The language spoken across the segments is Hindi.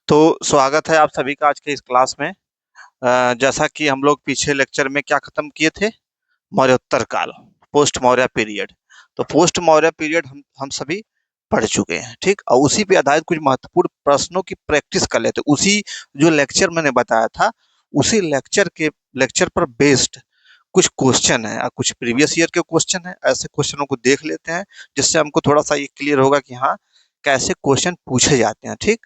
तो स्वागत है आप सभी का आज के इस क्लास में। जैसा कि हम लोग पीछे लेक्चर में क्या खत्म किए थे, मौर्योत्तर काल, पोस्ट मौर्य पीरियड। तो पोस्ट मौर्य पीरियड हम सभी पढ़ चुके हैं, ठीक। और उसी पे आधारित कुछ महत्वपूर्ण प्रश्नों की प्रैक्टिस कर लेते, उसी जो लेक्चर मैंने बताया था, उसी लेक्चर पर बेस्ड कुछ क्वेश्चन है, कुछ प्रीवियस ईयर के क्वेश्चन है। ऐसे क्वेश्चनों को देख लेते हैं जिससे हमको थोड़ा सा ये क्लियर होगा कि हाँ, कैसे क्वेश्चन पूछे जाते हैं, ठीक।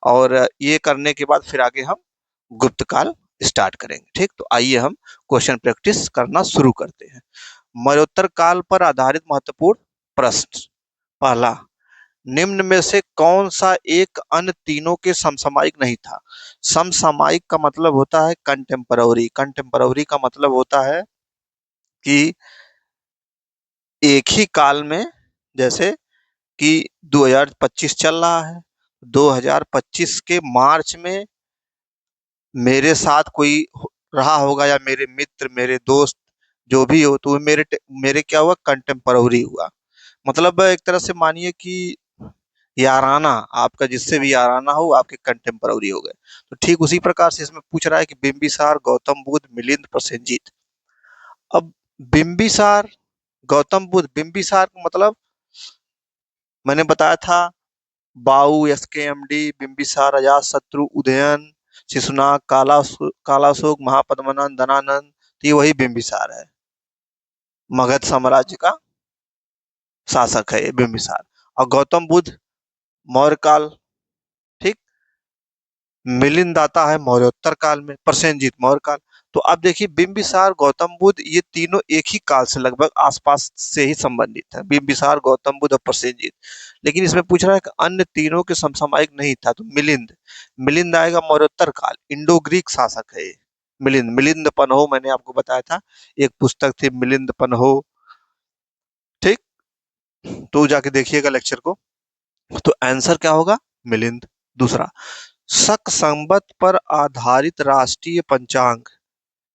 और ये करने के बाद फिर आगे हम गुप्त काल स्टार्ट करेंगे, ठीक। तो आइए हम क्वेश्चन प्रैक्टिस करना शुरू करते हैं। मरणोत्तर काल पर आधारित महत्वपूर्ण प्रश्न। पहला, निम्न में से कौन सा एक अन्य तीनों के समसामयिक नहीं था? समसामयिक का मतलब होता है कंटेम्पररी। कंटेम्पररी का मतलब होता है कि एक ही काल में, जैसे कि 2025 चल रहा है, 2025 के मार्च में मेरे साथ कोई रहा होगा, या मेरे मित्र, मेरे दोस्त, जो भी हो, तो मेरे मेरे क्या हुआ, कंटेम्पररी हुआ। मतलब एक तरह से मानिए कि याराना, आपका जिससे भी याराना हो आपके कंटेम्पररी हो गए। तो ठीक उसी प्रकार से इसमें पूछ रहा है कि बिंबिसार, गौतम बुद्ध, मिलिंद, प्रसेनजीत। अब बिंबिसार, गौतम बुद्ध, बिंबिसार का मतलब मैंने बताया था, बाऊ, एसकेएमडी, बिंबिसार, अजातशत्रु, उदयन, शिशुनाग, कालाशोक, महापद्मनंद, धनानंद। तो ये वही बिंबिसार है, मगध साम्राज्य का शासक है ये बिंबिसार। और गौतम बुद्ध मौर्य काल, ठीक। मिलिंद आता है मौर्योत्तर काल में, प्रसेनजीत मौर्य काल। तो अब देखिए, बिंबिसार, गौतम बुद्ध, ये तीनों एक ही काल से लगभग आसपास से ही संबंधित है, बिंबिसार, गौतम बुद्ध और प्रसेनजीत। लेकिन इसमें पूछ रहा है कि अन्य तीनों के समसामयिक नहीं था, तो मिलिंद। मिलिंद आएगा मौर्योत्तर काल, इंडो ग्रीक शासक है ये। मिलिंद, मिलिंद पन्हो, मैंने आपको बताया था, एक पुस्तक थी मिलिंद पन्हो, ठीक। तो जाके देखिएगा लेक्चर को। तो आंसर क्या होगा, मिलिंद। दूसरा, शक संवत पर आधारित राष्ट्रीय पंचांग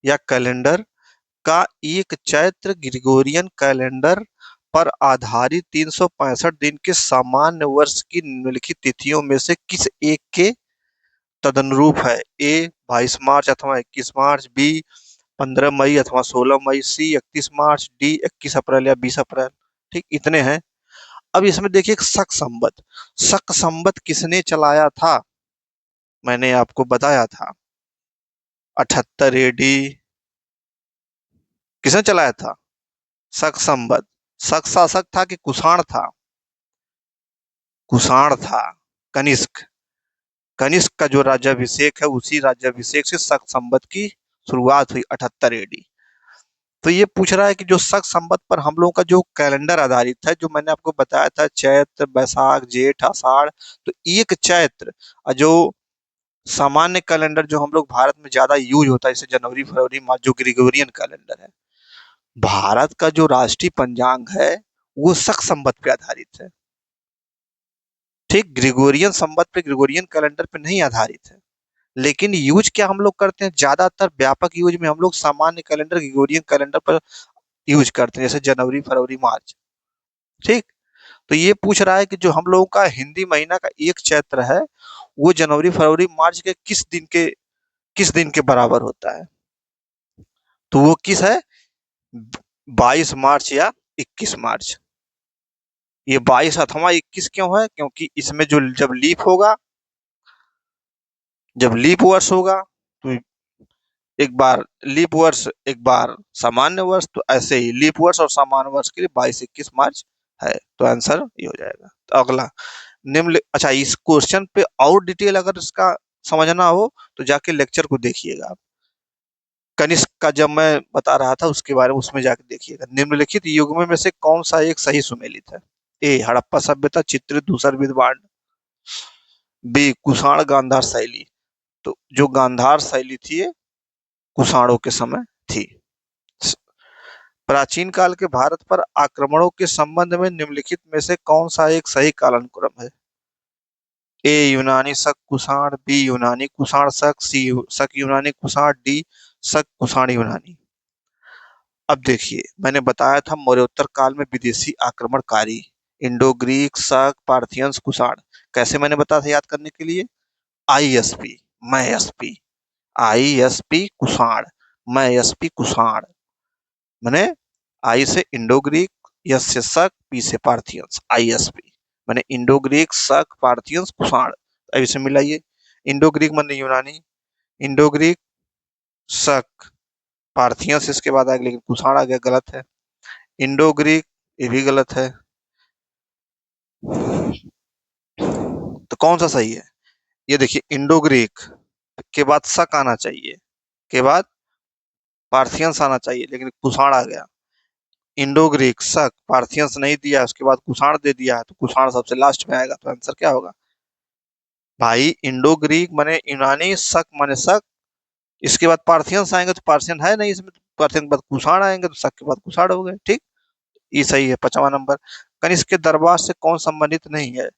या कैलेंडर का एक चैत्र ग्रिगोरियन कैलेंडर पर आधारित 365 दिन के सामान्य वर्ष की निम्नलिखित तिथियों में से किस एक के तदनुरूप है? ए 22 मार्च अथवा 21 मार्च, बी 15 मई अथवा 16 मई, सी 31 मार्च, डी 21 अप्रैल या 20 अप्रैल। ठीक, इतने हैं। अब इसमें देखिए, शक संवत, शक संवत किसने चलाया था? मैंने आपको बताया था 78 एडी। किसने चलाया था शक संवत? शक शासक था कि कुषाण था? कुषाण था, कनिष्क। कनिष्क का जो राज्याभिषेक है, उसी राज्याभिषेक से शक संवत की शुरुआत हुई 78 एडी। तो ये पूछ रहा है कि जो शक संवत पर हम लोगों का जो कैलेंडर आधारित है, जो मैंने आपको बताया था, चैत्र, बैसाख, जेठ, आषाढ़। तो एक चैत्र, जो सामान्य कैलेंडर जो हम लोग भारत में ज्यादा यूज होता है, जैसे जनवरी, फरवरी, मार्च, जो ग्रिगोरियन कैलेंडर है, भारत का जो राष्ट्रीय पंचांग है वो शक संवत पे आधारित है, ठीक। ग्रिगोरियन संवत पे, ग्रिगोरियन कैलेंडर पे नहीं आधारित है। लेकिन यूज क्या हम लोग करते हैं, ज्यादातर व्यापक यूज में हम लोग सामान्य कैलेंडर, ग्रिगोरियन कैलेंडर पर यूज करते हैं, जैसे जनवरी, फरवरी, मार्च, ठीक। तो ये पूछ रहा है कि जो हम लोगों का हिंदी महीना का एक चैत्र है, वो जनवरी, फरवरी, मार्च के किस दिन के बराबर होता है? तो वो किस है, 22 मार्च या 21 मार्च। ये 22 अथवा 21 क्यों है? क्योंकि इसमें जो, जब लीप होगा, जब लीप वर्ष होगा, तो एक बार लीप वर्ष, एक बार सामान्य वर्ष, तो ऐसे ही लीप वर्ष और सामान्य वर्ष के लिए 22-21 मार्च है। तो आंसर ये हो जाएगा। तो अगला, निम्न, अच्छा, इस क्वेश्चन पे और डिटेल अगर इसका समझना हो तो जाके लेक्चर को देखिएगा आप। कनिष्क का जब मैं बता रहा था उसके बारे में, उसमें जाके देखिएगा। निम्नलिखित युग्म में से कौन सा एक सही सुमेलित है? ए हड़प्पा सभ्यता, चित्रित धूसर विद्वान, बी कुषाण गांधार शैली। तो जो गांधार शैली थी ये कुषाणों के समय थी। प्राचीन काल के भारत पर आक्रमणों के संबंध में निम्नलिखित में से कौन सा एक सही कालानुक्रम है? ए यूनानी शक कुषाण, बी यूनानी कुषाण शक, सी शक यूनानी कुषाण, डी शक कुषाण यूनानी। अब देखिए, मैंने बताया था मौर्योत्तर काल में विदेशी आक्रमणकारी, इंडो ग्रीक, शक, पार्थियंस, कुषाण। कैसे मैंने बताया था याद करने के लिए? आईएसपी, मैं एसपी, आईएसपी कुषाण, मैं एसपी कुषाण, मैंने आई से इंडो ग्रीक, एस से शक, पी से पार्थियंस, आईएसपी मैंने इंडो ग्रीक शक पार्थियंस कुषाण। अब इसे मिलाइए, इंडो ग्रीक मैंने यूनानी, इंडो ग्रीक शक पार्थियंस इसके बाद आ गया, लेकिन कुषाण आ गया, गलत है। इंडो ग्रीक, ये भी गलत है, तो कौन सा सही है? ये देखिए, इंडो ग्रीक के बाद शक आना चाहिए, के बाद पार्थियंस आना चाहिए, लेकिन कुषाण आ गया। इंडो ग्रीक शक पार्थियंस नहीं दिया, उसके बाद कुषाण दे दिया है, तो कुषाण सबसे लास्ट में आएगा, तो आंसर क्या होगा भाई? इंडो ग्रीक माने यूनानी, शक माने शक, इसके बाद पार्थियंस आएंगे, तो पार्थियन है नहीं इसमें, तो पार्थियन के बाद कुषाण आएंगे, तो शक के बाद कुषाण हो गए, ठीक। ये सही है, 55 नंबर। कनिष्क के दरबार से कौन संबंधित नहीं है?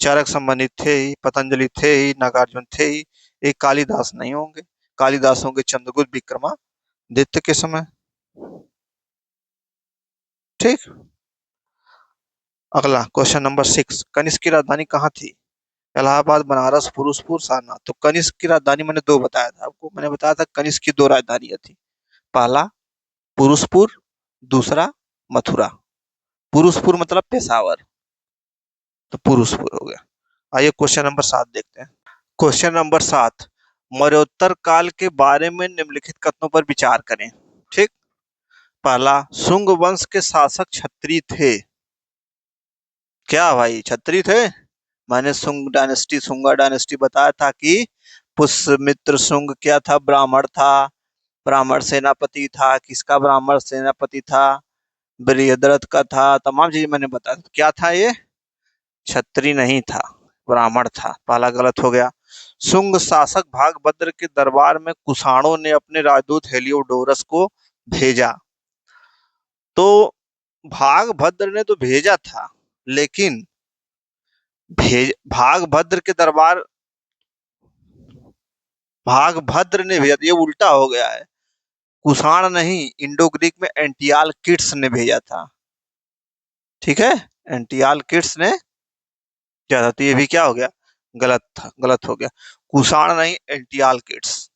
चरक संबंधित थे ही, पतंजलि थे ही, नागार्जुन थे ही, एक कालिदास नहीं होंगे। कालिदास होंगे चंद्रगुप्त विक्रमादित्य के समय, ठीक। अगला क्वेश्चन नंबर 6, कनिष्क की राजधानी कहाँ थी? इलाहाबाद, बनारस, फिरोजपुर, सारनाथ। तो कनिष्क की राजधानी मैंने दो बताया था आपको, मैंने बताया था कनिष्क की दो राजधानियां थी, पहला फिरोजपुर, दूसरा मथुरा। फिरोजपुर मतलब पेशावर, तो फिरोजपुर हो गया। आइए क्वेश्चन नंबर 7 देखते हैं। क्वेश्चन नंबर 7, मौर्योत्तर काल के बारे में निम्नलिखित कथनों पर विचार करें, ठीक। पहला, शुंग वंश के शासक क्षत्रिय थे। क्या भाई क्षत्रिय थे? मैंने शुंग डायनेस्टी, शुंगा डायनेस्टी बताया था कि पुष्यमित्र शुंग क्या था? ब्राह्मण था, ब्राह्मण सेनापति था। किसका ब्राह्मण सेनापति था? बृहद्रथ का था। तमाम चीजें मैंने बताया, तो क्या था ये? क्षत्रिय नहीं था, ब्राह्मण था। पहला गलत हो गया। शुंग शासक भागभद्र के दरबार में कुषाणों ने अपने राजदूत हेलियोडोरस को भेजा। तो भागभद्र ने तो भेजा था, लेकिन भागभद्र के दरबार, भागभद्र ने भेजा, ये उल्टा हो गया है। कुषाण नहीं, इंडो ग्रीक में एंटियाल किट्स ने भेजा था, ठीक है। एंटियाल किट्स ने क्या था, तो ये भी क्या हो गया? गलत था, गलत हो गया। कुषाण नहीं, एंटियाल किट्स।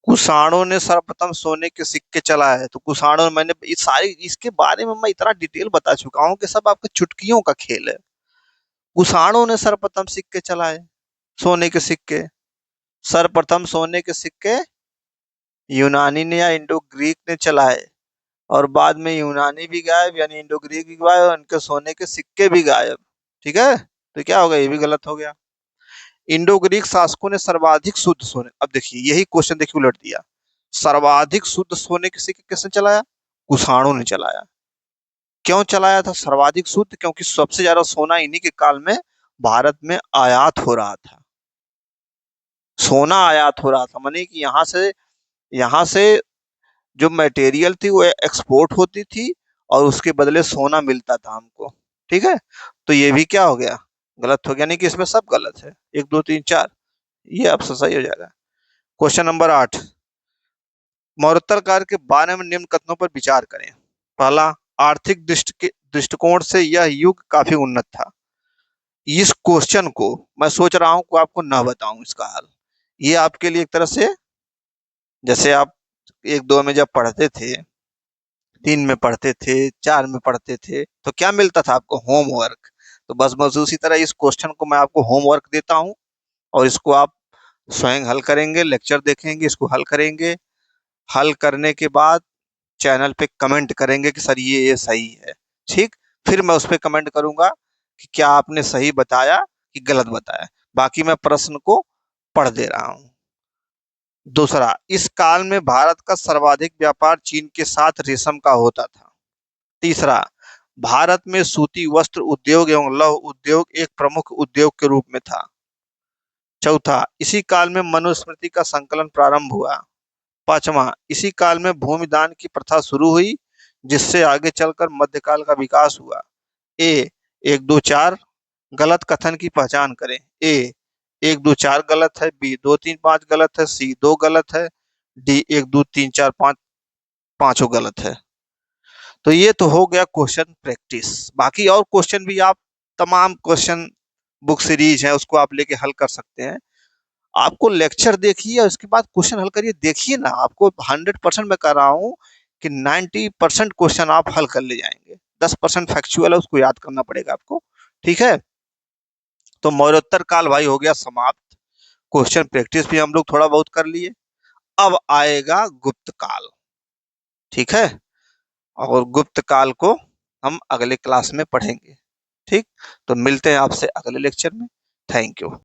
कुषाणों ने सर्वप्रथम सोने के सिक्के चलाए हैं, तो कुषाणों, मैंने इस सारी इसके बारे में मैं इतना डिटेल बता चुका हूं कि सब आपके चुटकियों का खेल है। कुषाणों ने सर्वप्रथम सिक्के चलाए, सोने के सिक्के। सर्वप्रथम सोने के सिक्के यूनानी ने या इंडो ग्रीक ने चलाए, और बाद में यूनानी भी गायब, यानी इंडो ग्रीक भी गायब, उनके सोने के सिक्के भी गायब, ठीक है। तो क्या होगा? ये भी गलत हो गया। इंडो ग्रीक शासकों ने सर्वाधिक शुद्ध सोने, अब देखिए यही क्वेश्चन देखिए उलट दिया। सर्वाधिक शुद्ध सोने के सिक्के किसने चलाया? कुषाणों ने चलाया। क्यों चलाया था सर्वाधिक शुद्ध? क्योंकि सबसे ज्यादा सोना इन्हीं के काल में भारत में आयात हो रहा था। सोना आयात हो रहा था, माने कि यहाँ से जो मटेरियल थी वो एक्सपोर्ट होती थी, और उसके बदले सोना मिलता था हमको, ठीक है। तो ये भी क्या हो गया? गलत हो गया, नहीं कि इसमें सब गलत है, 1 2 3 4, ये आपसे सही हो जाएगा। क्वेश्चन नंबर 8, मौर्योत्तर काल के बारे में निम्न कथनों पर विचार करें। पहला, आर्थिक दृष्टिकोण से यह युग काफी उन्नत था। इस क्वेश्चन को मैं सोच रहा हूं कि आपको ना बताऊं इसका हल। ये आपके लिए एक तरह से, जैसे आप 1 2 में जब पढ़ते थे, 3 में पढ़ते थे, 4 में पढ़ते थे, तो क्या मिलता था आपको? होमवर्क। तो बस उसी तरह इस क्वेश्चन को मैं आपको होमवर्क देता हूं, और इसको आप स्वयं हल करेंगे, लेक्चर देखेंगे, इसको हल करेंगे। हल करने के बाद चैनल पे कमेंट करेंगे कि सर ये सही है, ठीक। फिर मैं उस पर कमेंट करूंगा कि क्या आपने सही बताया कि गलत बताया। बाकी मैं प्रश्न को पढ़ दे रहा हूं। दूसरा, इस काल में भारत का सर्वाधिक व्यापार चीन के साथ रेशम का होता था। तीसरा, भारत में सूती वस्त्र उद्योग एवं लौह उद्योग एक प्रमुख उद्योग के रूप में था। चौथा, इसी काल में मनुस्मृति का संकलन प्रारंभ हुआ। पांचवा, इसी काल में भूमि दान की प्रथा शुरू हुई, जिससे आगे चलकर मध्यकाल का विकास हुआ। ए 1 2 4 गलत कथन की पहचान करें। ए 1 2 4 गलत है, बी 2 3 5 गलत है, सी 2 गलत है, डी 1 2 3 4 5 पांचों गलत है। तो ये तो हो गया क्वेश्चन प्रैक्टिस। बाकी और क्वेश्चन भी आप तमाम क्वेश्चन बुक सीरीज है उसको आप लेके हल कर सकते हैं। आपको लेक्चर देखिए और उसके बाद क्वेश्चन हल करिए, देखिए ना, आपको 100% मैं कह रहा हूँ कि 90% क्वेश्चन आप हल कर ले जाएंगे। 10% फैक्चुअल है, उसको याद करना पड़ेगा आपको। ठीक है, तो मौर्योत्तर काल भाई हो गया समाप्त। क्वेश्चन प्रैक्टिस भी हम लोग थोड़ा बहुत कर लिए। अब आएगा गुप्त काल। ठीक है, और गुप्त काल को हम अगले क्लास में पढ़ेंगे। ठीक, तो मिलते हैं आपसे अगले लेक्चर में। Thank you.